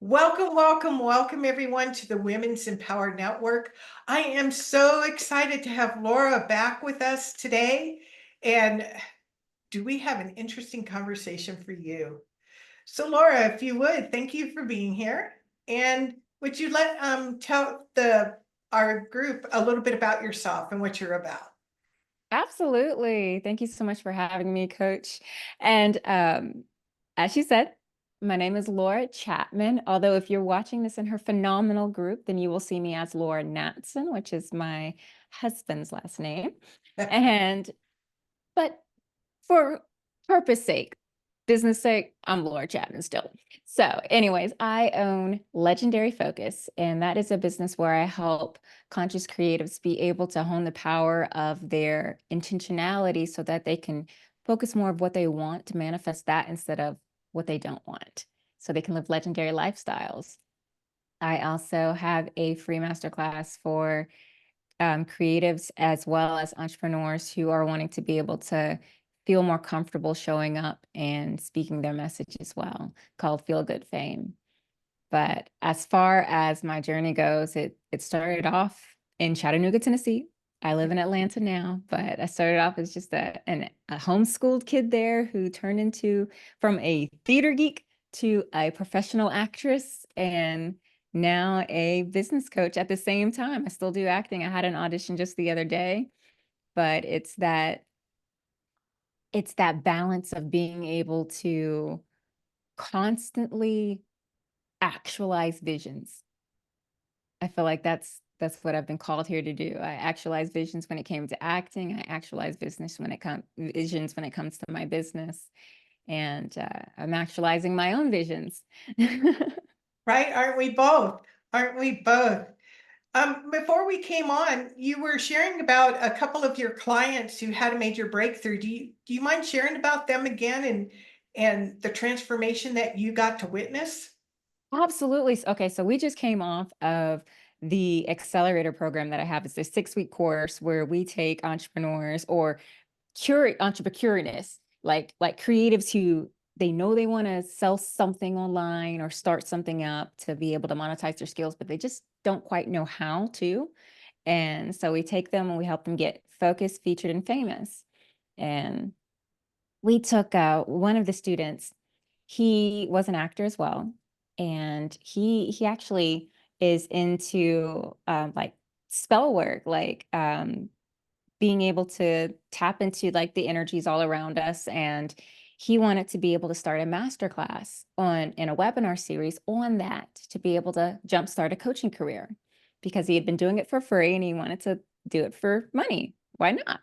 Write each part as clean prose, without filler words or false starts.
Welcome, welcome, welcome everyone to the Women's Empowered Network. I am so excited to have Lora back with us today. And do we have an interesting conversation for you? So Laura, if you would, thank you for being here. And would you let tell our group a little bit about yourself and what you're about? Absolutely. Thank you so much for having me, Coach. And as you said, my name is Lora Chatman. Although if you're watching this in her phenomenal group, then you will see me as Laura Natson, which is my husband's last name. And but for purpose sake, business sake, I'm Lora Chatman still. So, anyways, I own Legendary Focus, and that is a business where I help conscious creatives be able to hone the power of their intentionality so that they can focus more of what they want to manifest that instead of what they don't want, so they can live legendary lifestyles. I also have a free masterclass for creatives as well as entrepreneurs who are wanting to be able to feel more comfortable showing up and speaking their message as well, called Feel Good Fame. But as far as my journey goes, it started off in Chattanooga, Tennessee. I live in Atlanta now, but I started off as just a homeschooled kid there who turned into from a theater geek to a professional actress and now a business coach at the same time. I still do acting. I had an audition just the other day, but it's that balance of being able to constantly actualize visions. I feel like that's what I've been called here to do. I actualize visions when it came to acting. I actualize business when it comes visions when it comes to my business, and I'm actualizing my own visions. Right? Aren't we both? Aren't we both? Before we came on, you were sharing about a couple of your clients who had a major breakthrough. Do you mind sharing about them again and the transformation that you got to witness? Absolutely. Okay, so we just came off of the accelerator program that I have. It's a 6-week course where we take entrepreneurs or curate entrepreneurs, like creatives who they know they want to sell something online or start something up to be able to monetize their skills, but they just don't quite know how to. And so we take them and we help them get focused, featured, and famous. And we took one of the students. He was an actor as well, and he actually is into like spell work, like being able to tap into like the energies all around us. And he wanted to be able to start a master class on in a webinar series on that to be able to jumpstart a coaching career because he had been doing it for free and he wanted to do it for money. Why not?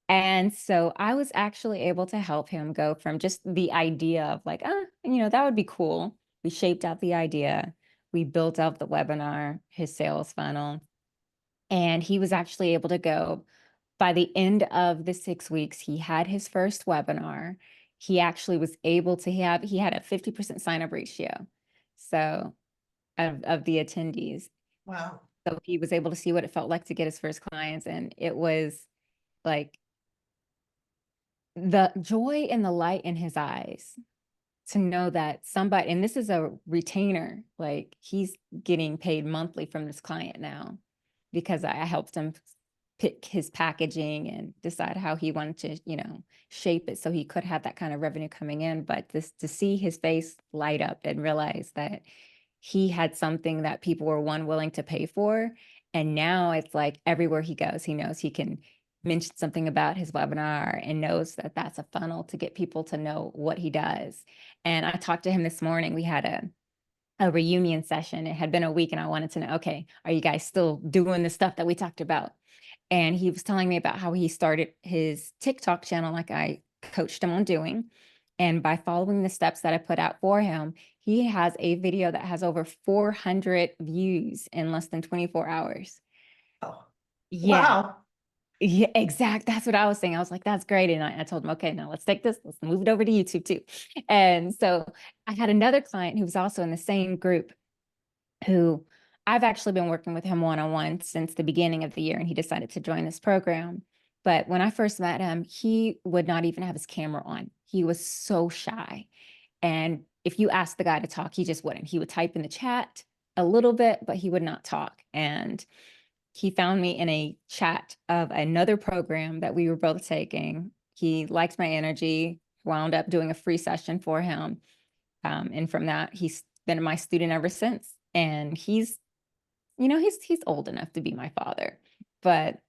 And so I was actually able to help him go from just the idea of like, that would be cool. We shaped out the idea. We built out the webinar, his sales funnel, and he was actually able to go by the end of the 6 weeks. He had his first webinar. He actually was able to he had a 50% sign up ratio. So of the attendees. Wow. So he was able to see what it felt like to get his first clients. And it was like the joy and the light in his eyes to know that somebody, and this is a retainer, like he's getting paid monthly from this client now because I helped him pick his packaging and decide how he wanted to, shape it so he could have that kind of revenue coming in. But this to see his face light up and realize that he had something that people were willing to pay for. And now it's like everywhere he goes, he knows he can mention something about his webinar and knows that that's a funnel to get people to know what he does. And I talked to him this morning. We had a reunion session. It had been a week and I wanted to know, okay, are you guys still doing the stuff that we talked about? And he was telling me about how he started his TikTok channel, like I coached him on doing. And by following the steps that I put out for him, he has a video that has over 400 views in less than 24 hours. Oh, Yeah, wow. yeah, exact. That's what I was saying. I was like, that's great. And I told him, okay, now let's take this, let's move it over to YouTube too. And so I had another client who was also in the same group who I've actually been working with him one-on-one since the beginning of the year, and he decided to join this program. But when I first met him, he would not even have his camera on. He was so shy. And if you asked the guy to talk, he just wouldn't. He would type in the chat a little bit, but he would not talk. And he found me in a chat of another program that we were both taking. He liked my energy, wound up doing a free session for him. And from that, he's been my student ever since. And he's old enough to be my father, but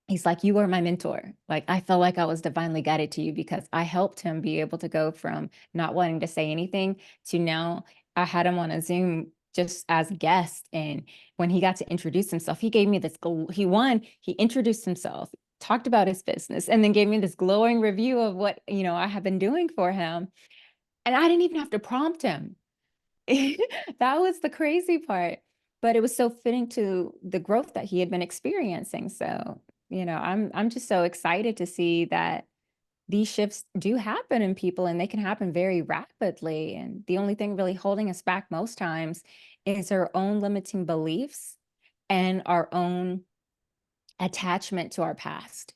he's like, you were my mentor. Like, I felt like I was divinely guided to you because I helped him be able to go from not wanting to say anything to now I had him on a Zoom just as a guest. And when he got to introduce himself, he gave me this, he introduced himself, talked about his business, and then gave me this glowing review of what, I have been doing for him. And I didn't even have to prompt him. That was the crazy part. But it was so fitting to the growth that he had been experiencing. So, I'm just so excited to see that these shifts do happen in people and they can happen very rapidly. And the only thing really holding us back most times is our own limiting beliefs and our own attachment to our past.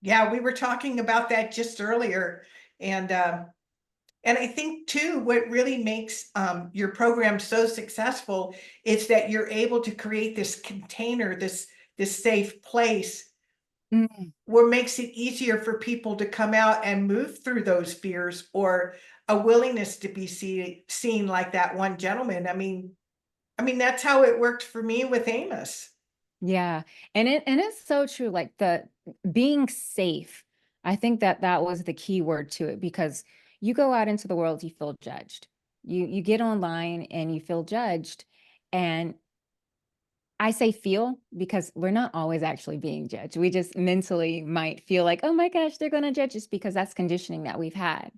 Yeah, we were talking about that just earlier. And I think too, what really makes your program so successful is that you're able to create this container, this safe place Mm. where makes it easier for people to come out and move through those fears, or a willingness to be seen like that one gentleman. I mean, that's how it worked for me with Amos. Yeah. And it's so true. Like the being safe. I think that that was the key word to it because you go out into the world, you feel judged. You get online and you feel judged. And I say feel because we're not always actually being judged. We just mentally might feel like, oh my gosh, they're going to judge us because that's conditioning that we've had.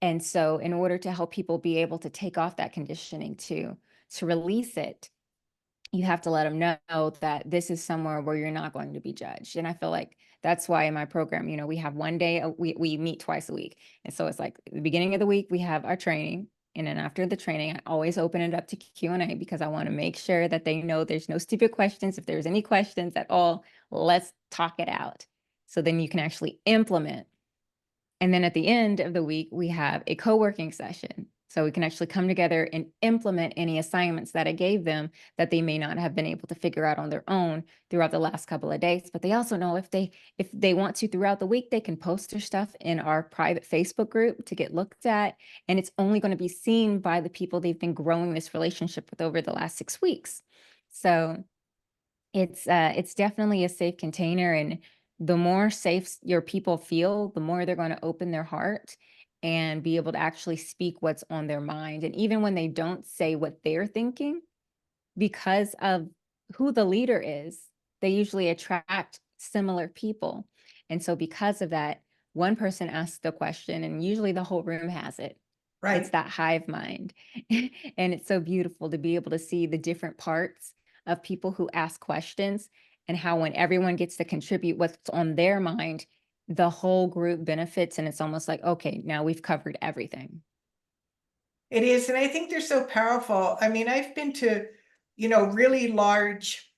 And so in order to help people be able to take off that conditioning to release it, you have to let them know that this is somewhere where you're not going to be judged. And I feel like that's why in my program, we have one day, we meet twice a week. And so it's like the beginning of the week, we have our training. And then after the training, I always open it up to Q&A because I want to make sure that they know there's no stupid questions. If there's any questions at all, let's talk it out. So then you can actually implement. And then at the end of the week, we have a co-working session. So we can actually come together and implement any assignments that I gave them that they may not have been able to figure out on their own throughout the last couple of days. But they also know if they want to throughout the week, they can post their stuff in our private Facebook group to get looked at. And it's only going to be seen by the people they've been growing this relationship with over the last 6 weeks. So it's definitely a safe container, and the more safe your people feel, the more they're going to open their heart and be able to actually speak what's on their mind. And even when they don't say what they're thinking, because of who the leader is, they usually attract similar people. And so because of that, one person asks the question and usually the whole room has it. It's Right. that hive mind. And it's so beautiful to be able to see the different parts of people who ask questions and how when everyone gets to contribute what's on their mind, the whole group benefits. And it's almost like, okay, now we've covered everything. It is. And I think they're so powerful. I mean, I've been to, really large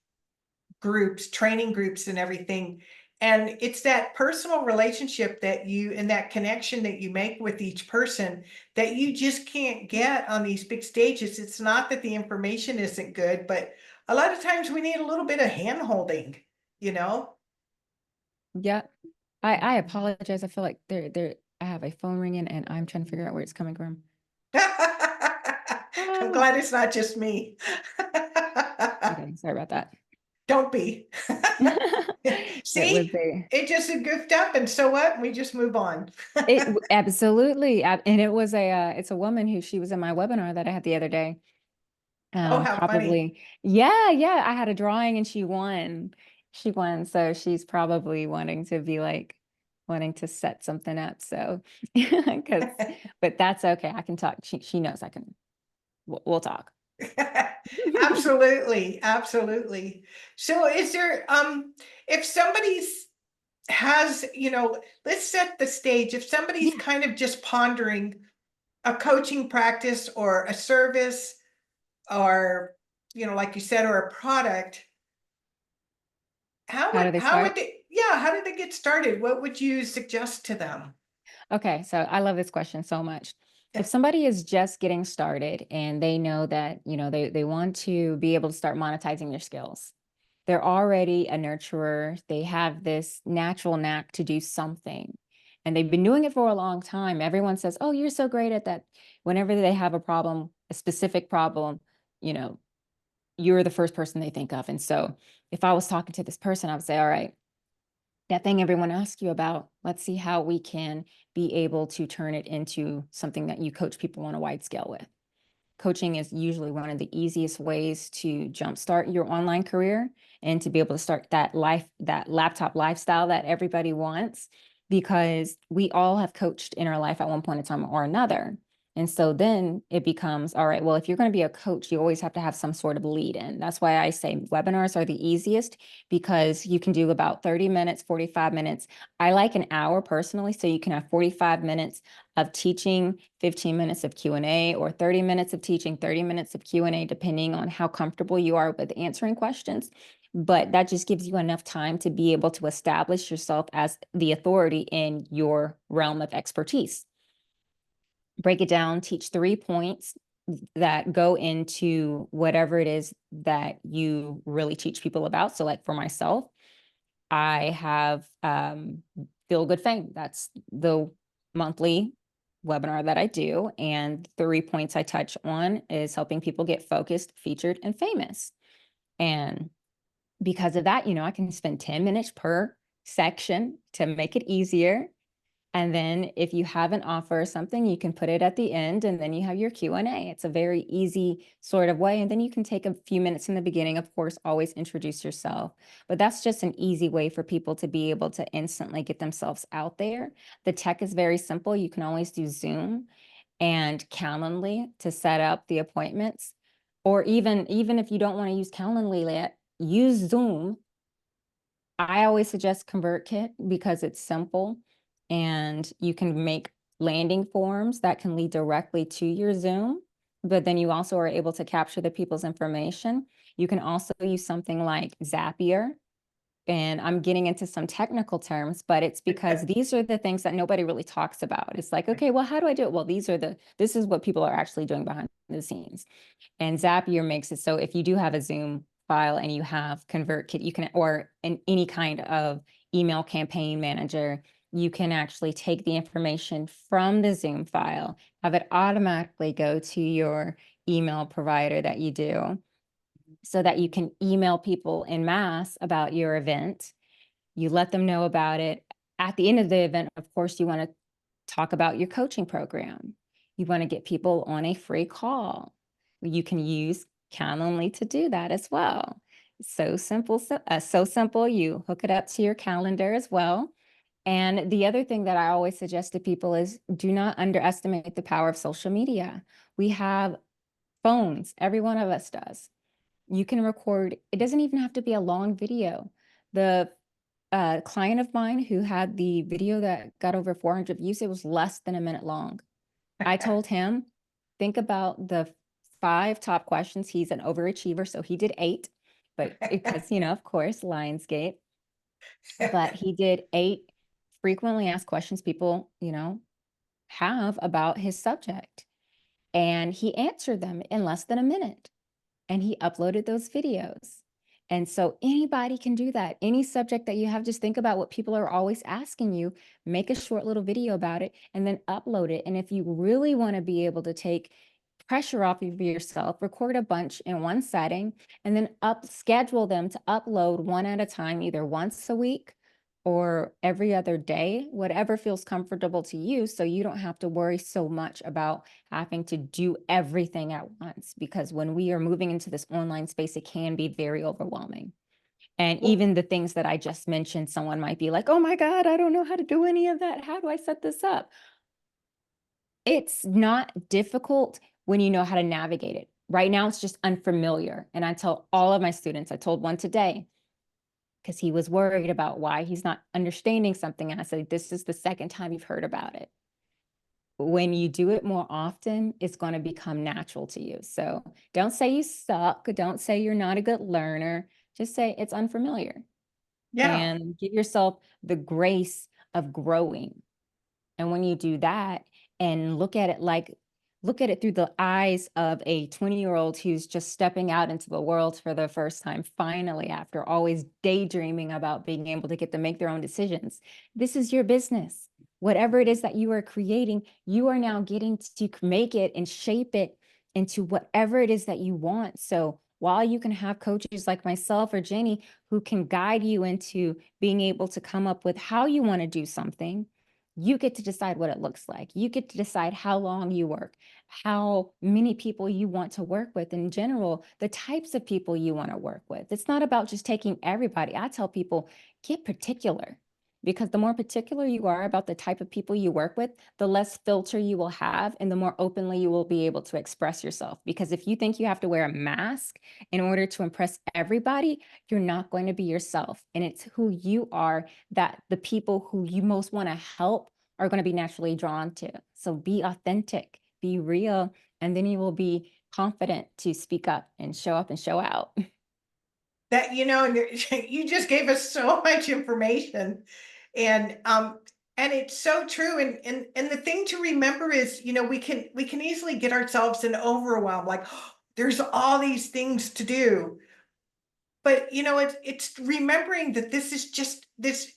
groups, training groups and everything. And it's that personal relationship and that connection that you make with each person that you just can't get on these big stages. It's not that the information isn't good, but a lot of times we need a little bit of hand holding, you know? Yeah. I apologize. I feel like I have a phone ringing and I'm trying to figure out where it's coming from. I'm Ah, glad it's not just me. okay, sorry about that. Don't be. It was See, a it just goofed up, and so what? We just move on. absolutely, and it's a woman who she was in my webinar that I had the other day. Oh, how funny. Probably, yeah, yeah. I had a drawing and she won. She won, so she's probably wanting to set something up. So, because, but that's okay. I can talk. She knows I can. We'll talk. Absolutely, absolutely. So is there, if somebody's has, let's set the stage. If somebody's Yeah. kind of just pondering a coaching practice or a service or, like you said, or a product, How do they how would start? they, yeah, how did they get started? What would you suggest to them? Okay, so I love this question so much. If somebody is just getting started and they know that, they want to be able to start monetizing their skills, they're already a nurturer, they have this natural knack to do something, and they've been doing it for a long time. Everyone says, "Oh, you're so great at that." Whenever they have a problem, a specific problem, you know, you're the first person they think of. And so if I was talking to this person, I would say, "All right, that thing everyone asks you about, let's see how we can be able to turn it into something that you coach people on a wide scale with." Coaching is usually one of the easiest ways to jumpstart your online career and to be able to start that laptop lifestyle that everybody wants, because we all have coached in our life at one point in time or another. And so then it becomes, all right, well, if you're going to be a coach, you always have to have some sort of lead in. That's why I say webinars are the easiest, because you can do about 30 minutes, 45 minutes. I like an hour personally, so you can have 45 minutes of teaching, 15 minutes of Q&A, or 30 minutes of teaching, 30 minutes of Q&A, depending on how comfortable you are with answering questions. But that just gives you enough time to be able to establish yourself as the authority in your realm of expertise. Break it down, teach 3 points that go into whatever it is that you really teach people about. So like for myself, I have Feel Good Fame. That's the monthly webinar that I do. And 3 points I touch on is helping people get focused, featured, and famous. And because of that, I can spend 10 minutes per section to make it easier. And then if you have an offer or something, you can put it at the end, and then you have your Q&A. It's a very easy sort of way. And then you can take a few minutes in the beginning, of course, always introduce yourself. But that's just an easy way for people to be able to instantly get themselves out there. The tech is very simple. You can always do Zoom and Calendly to set up the appointments. Or even if you don't want to use Calendly yet, use Zoom. I always suggest ConvertKit because it's simple and you can make landing forms that can lead directly to your Zoom, but then you also are able to capture the people's information. You can also use something like Zapier. And I'm getting into some technical terms, but it's because these are the things that nobody really talks about. It's like, okay, well, how do I do it? Well, this is what people are actually doing behind the scenes. And Zapier makes it so if you do have a Zoom file and you have ConvertKit, you can, or any kind of email campaign manager, you can actually take the information from the Zoom file, have it automatically go to your email provider that you do, so that you can email people en masse about your event. You let them know about it. At the end of the event, of course, you want to talk about your coaching program. You want to get people on a free call. You can use Calendly to do that as well. So simple, so simple. You hook it up to your calendar as well. And the other thing that I always suggest to people is do not underestimate the power of social media. We have phones, every one of us does. You can record, it doesn't even have to be a long video. The client of mine who had the video that got over 400 views, it was less than a minute long. I told him, think about the 5 top questions. He's an overachiever, so he did 8, but because, of course, Lionsgate, but he did 8 frequently asked questions people, have about his subject. And he answered them in less than a minute. And he uploaded those videos. And so anybody can do that. Any subject that you have, just think about what people are always asking you, make a short little video about it, and then upload it. And if you really want to be able to take pressure off of yourself, record a bunch in one setting, and then schedule them to upload one at a time, either once a week or every other day, whatever feels comfortable to you, so you don't have to worry so much about having to do everything at once. Because when we are moving into this online space, it can be very overwhelming. And Well, even the things that I just mentioned, someone might be like, oh my God, I don't know how to do any of that. How do I set this up? It's not difficult when you know how to navigate it. Right now, it's just unfamiliar. And I tell all of my students, I told one today, because he was worried about why he's not understanding something. And I said, this is the second time you've heard about it. When you do it more often, it's going to become natural to you. So don't say you suck. Don't say you're not a good learner. Just say it's unfamiliar yeah. and give yourself the grace of growing. And when you do that and look at it through the eyes of a 20-year-old who's just stepping out into the world for the first time, finally, after always daydreaming about being able to get to make their own decisions. This is your business. Whatever it is that you are creating, you are now getting to make it and shape it into whatever it is that you want. So while you can have coaches like myself or Jenny who can guide you into being able to come up with how you want to do something, you get to decide what it looks like. You get to decide how long you work, how many people you want to work with in general, the types of people you want to work with. It's not about just taking everybody. I tell people, get particular, because the more particular you are about the type of people you work with, the less filter you will have and the more openly you will be able to express yourself. Because if you think you have to wear a mask in order to impress everybody, you're not going to be yourself. And it's who you are that the people who you most want to help are going to be naturally drawn to. So be authentic, be real, and then you will be confident to speak up and show out. That, you just gave us so much information, and it's so true. And the thing to remember is, we can easily get ourselves in overwhelm, like, there's all these things to do. But it's remembering that this is just this.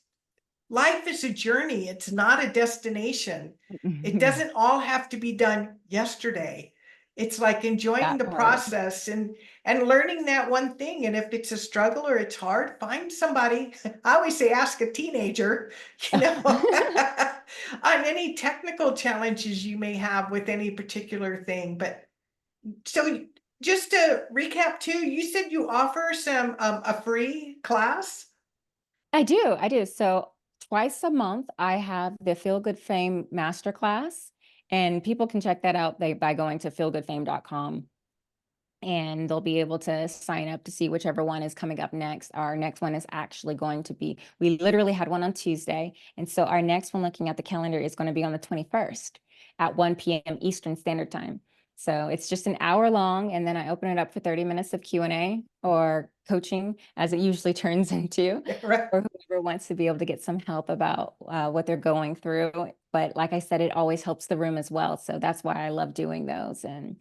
Life is a journey. It's not a destination. It doesn't all have to be done yesterday. It's like enjoying That the part. process and learning that one thing. And if it's a struggle or it's hard, find somebody. I always say ask a teenager, on any technical challenges you may have with any particular thing. But so just to recap too, you said you offer some a free class. I do. I do. So twice a month, I have the Feel Good Fame Masterclass, and people can check that out by going to feelgoodfame.com. And they'll be able to sign up to see whichever one is coming up next. Our next one is actually going to be, we literally had one on Tuesday. And so our next one, looking at the calendar, is going to be on the 21st at 1 p.m. Eastern Standard Time. So it's just an hour long, and then I open it up for 30 minutes of Q&A or coaching, as it usually turns into, Right. for whoever wants to be able to get some help about what they're going through. But like I said, it always helps the room as well. So that's why I love doing those. And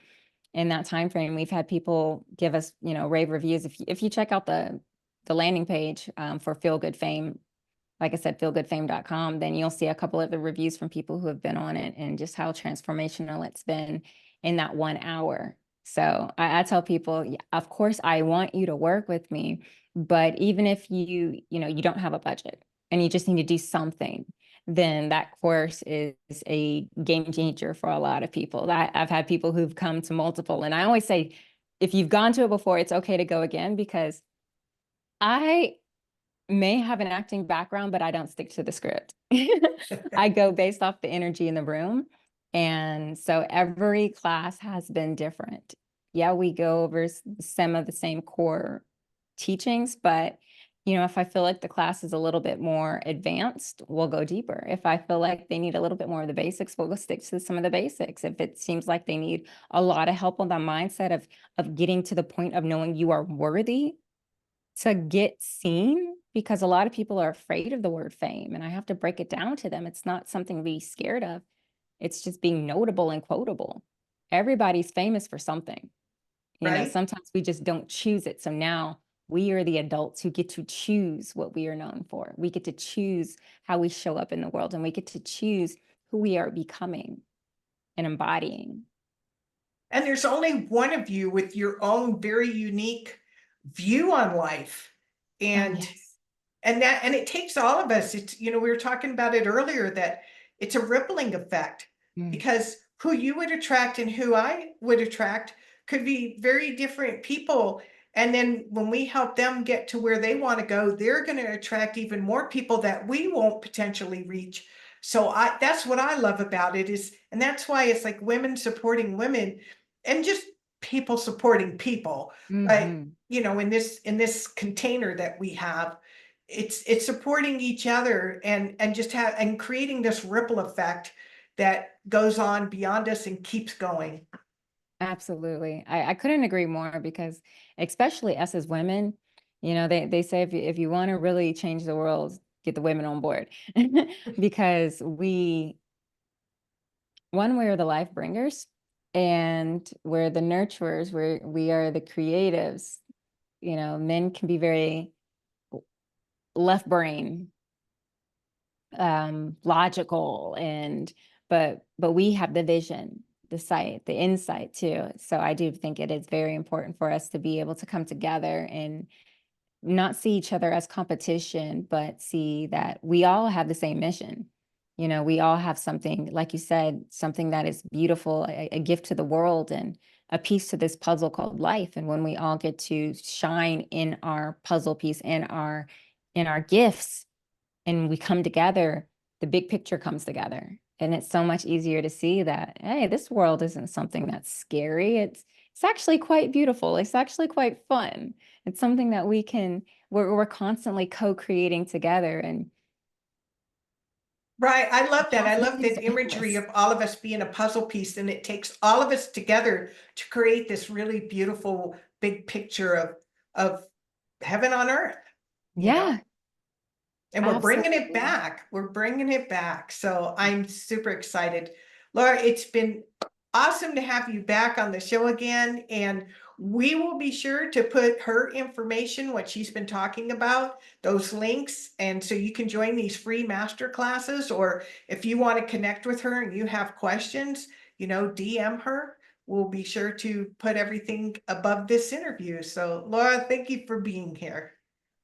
in that time frame, we've had people give us, rave reviews. If you check out the landing page for Feel Good Fame, like I said, feelgoodfame.com, then you'll see a couple of the reviews from people who have been on it and just how transformational it's been in that 1 hour. So I tell people, yeah, of course, I want you to work with me, but even if you don't have a budget and you just need to do something, then that course is a game changer for a lot of people. I've had people who've come to multiple, and I always say, if you've gone to it before, it's okay to go again, because I may have an acting background, but I don't stick to the script. I go based off the energy in the room. And so every class has been different. Yeah, we go over some of the same core teachings, but if I feel like the class is a little bit more advanced, we'll go deeper. If I feel like they need a little bit more of the basics, we'll go stick to some of the basics. If it seems like they need a lot of help on the mindset of getting to the point of knowing you are worthy to get seen, because a lot of people are afraid of the word fame, and I have to break it down to them. It's not something to be scared of. It's just being notable and quotable. Everybody's famous for something. Right. Sometimes we just don't choose it. So now we are the adults who get to choose what we are known for. We get to choose how we show up in the world, and we get to choose who we are becoming and embodying. And there's only one of you with your own very unique view on life. Oh, And yes. and it takes all of us. It's, we were talking about it earlier, that it's a rippling effect, Mm, because who you would attract and who I would attract could be very different people. And then when we help them get to where they want to go, they're going to attract even more people that we won't potentially reach. So that's what I love about it is, and that's why it's like women supporting women and just people supporting people. But mhm. in this container that we have, it's supporting each other and just have and creating this ripple effect that goes on beyond us and keeps going. Absolutely. I couldn't agree more, because especially us as women, they say if you want to really change the world, get the women on board because one, we're the life bringers, and we're the nurturers, we are the creatives. You know, men can be very left brain, logical, and but we have the vision, the sight, the insight too. So I do think it is very important for us to be able to come together and not see each other as competition, but see that we all have the same mission. You know, we all have something, like you said, something that is beautiful, a gift to the world, and a piece to this puzzle called life. And when we all get to shine in our puzzle piece, in our gifts, and we come together, the big picture comes together. And it's so much easier to see that, hey, this world isn't something that's scary. It's actually quite beautiful. It's actually quite fun. It's something that we're constantly co-creating together, and Right. I love that. I love possibilities that are imagery endless. of all of us being a puzzle piece, and it takes all of us together to create this really beautiful big picture of heaven on earth, you know? Yeah, And we're bringing it absolutely. back. We're bringing it back. So I'm super excited. Laura, it's been awesome to have you back on the show again. And we will be sure to put her information, what she's been talking about, those links. And so you can join these free master classes, or if you want to connect with her and you have questions, DM her. We'll be sure to put everything above this interview. So Laura, thank you for being here.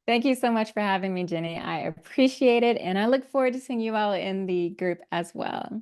Thank you so much for having me, Jenny. I appreciate it, and I look forward to seeing you all in the group as well.